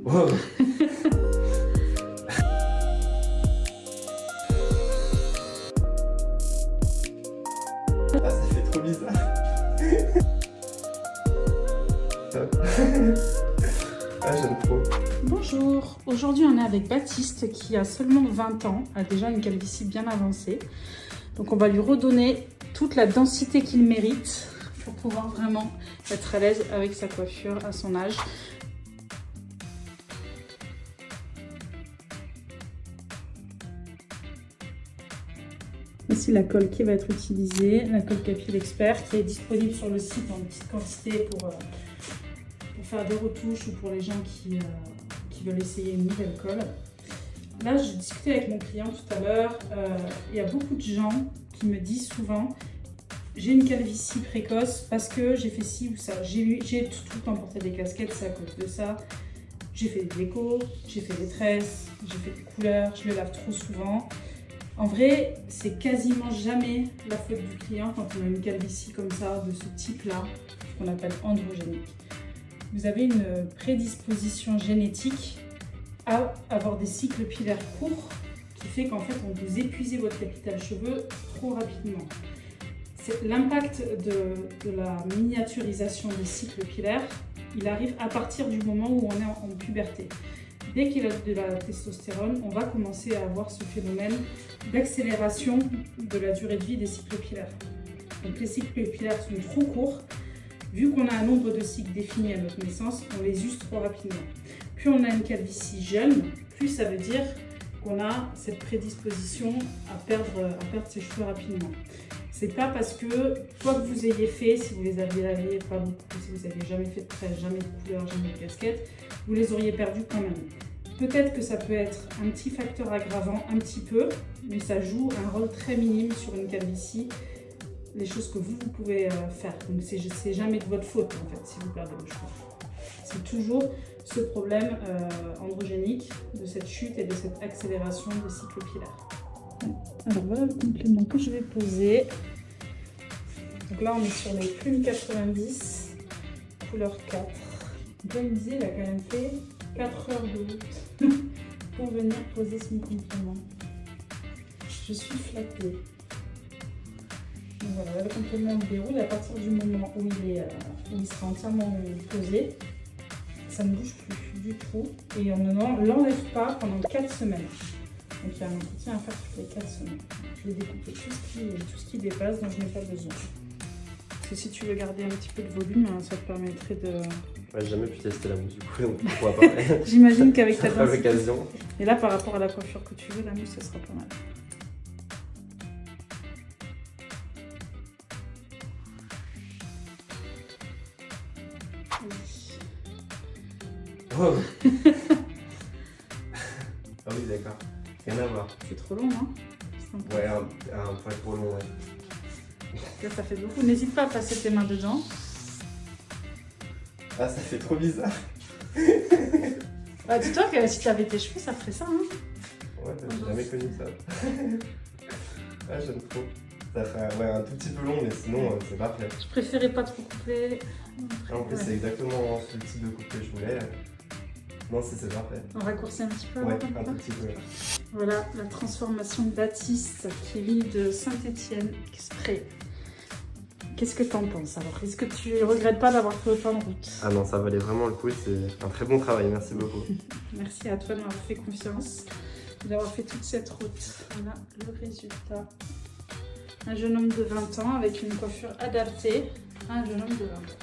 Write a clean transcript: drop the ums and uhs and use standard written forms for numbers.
Wow. Ah, ça fait trop bizarre. Ah, j'aime trop. Bonjour, aujourd'hui on est avec Baptiste qui a seulement 20 ans, a déjà une calvitie bien avancée. Donc on va lui redonner toute la densité qu'il mérite pour pouvoir vraiment être à l'aise avec sa coiffure à son âge. Ici la colle qui va être utilisée, la colle Capil Expert qui est disponible sur le site en petite quantité pour faire des retouches ou pour les gens qui veulent essayer une nouvelle colle. Là, je discutais avec mon client tout à l'heure, il y a beaucoup de gens qui me disent souvent j'ai une calvitie précoce parce que j'ai fait ci ou ça, j'ai tout le temps porté des casquettes, c'est à cause de ça, j'ai fait des décos, j'ai fait des tresses, j'ai fait des couleurs, je le lave trop souvent. En vrai, c'est quasiment jamais la faute du client quand on a une calvitie comme ça, de ce type-là, qu'on appelle androgénique. Vous avez une prédisposition génétique à avoir des cycles pilaires courts qui fait qu'en fait, on vous épuisez votre capital cheveux trop rapidement. L'impact de la miniaturisation des cycles pilaires, il arrive à partir du moment où on est en puberté. Dès qu'il y a de la testostérone, on va commencer à avoir ce phénomène d'accélération de la durée de vie des cycles pilaires. Donc les cycles pilaires sont trop courts. Vu qu'on a un nombre de cycles défini à notre naissance, on les use trop rapidement. Plus on a une calvitie jeune, plus ça veut dire qu'on a cette prédisposition à perdre ses cheveux rapidement. C'est pas parce que, quoi que vous ayez fait, si vous les aviez lavés, pas beaucoup, si vous n'aviez jamais fait de tresse, jamais de couleur, jamais de casquette, vous les auriez perdus quand même. Peut-être que ça peut être un petit facteur aggravant, un petit peu, mais ça joue un rôle très minime sur une calvitie, les choses que vous pouvez faire. Donc c'est jamais de votre faute en fait si vous perdez vos cheveux. C'est toujours ce problème androgénique de cette chute et de cette accélération des cycles pilaires. Alors voilà le complément que je vais poser. Donc là on est sur les plumes 90, couleur 4. Donc là il me disait il a quand même fait 4 heures de route pour venir poser son complément. Je suis flattée. Donc voilà, le complément se déroule à partir du moment où il sera entièrement posé. Ça ne bouge plus du tout et on ne l'enlève pas pendant 4 semaines. Donc il y a un entretien à faire toutes les 4 semaines. Je vais découper tout ce qui dépasse dont je n'ai pas besoin. Parce que si tu veux garder un petit peu de volume, ça te permettrait de... Ouais, j'ai jamais pu tester la mousse du coup, donc pourquoi pas. J'imagine qu'avec ta densité... l'occasion. Et là, par rapport à la coiffure que tu veux, la mousse, ça sera pas mal. Oh. Ah oui, d'accord. Rien à voir. C'est trop long, hein? Ouais, un poil trop long, ouais. Là, ça fait beaucoup. N'hésite pas à passer tes mains dedans. Ah, ça fait trop bizarre. Bah, dis-toi que si tu avais tes cheveux, ça ferait ça, hein? Ouais, j'ai jamais connu ça. Ah, j'aime trop. Ça fait un tout petit peu long, mais sinon, c'est parfait. Je préférais pas trop couper. En plus, c'est exactement le type de coupe que je voulais. Non, c'est parfait. On raccourcit un petit peu. Ouais, comme un ça. tout petit peu. Voilà la transformation de Baptiste qui vit de Saint-Étienne Exprès. Qu'est-ce que t'en penses alors? Est-ce que tu regrettes pas d'avoir fait autant de route? Ah non, ça valait vraiment le coup. C'est un très bon travail. Merci beaucoup. Merci à toi de m'avoir fait confiance, d'avoir fait toute cette route. Voilà le résultat. Un jeune homme de 20 ans avec une coiffure adaptée à un jeune homme de 20 ans.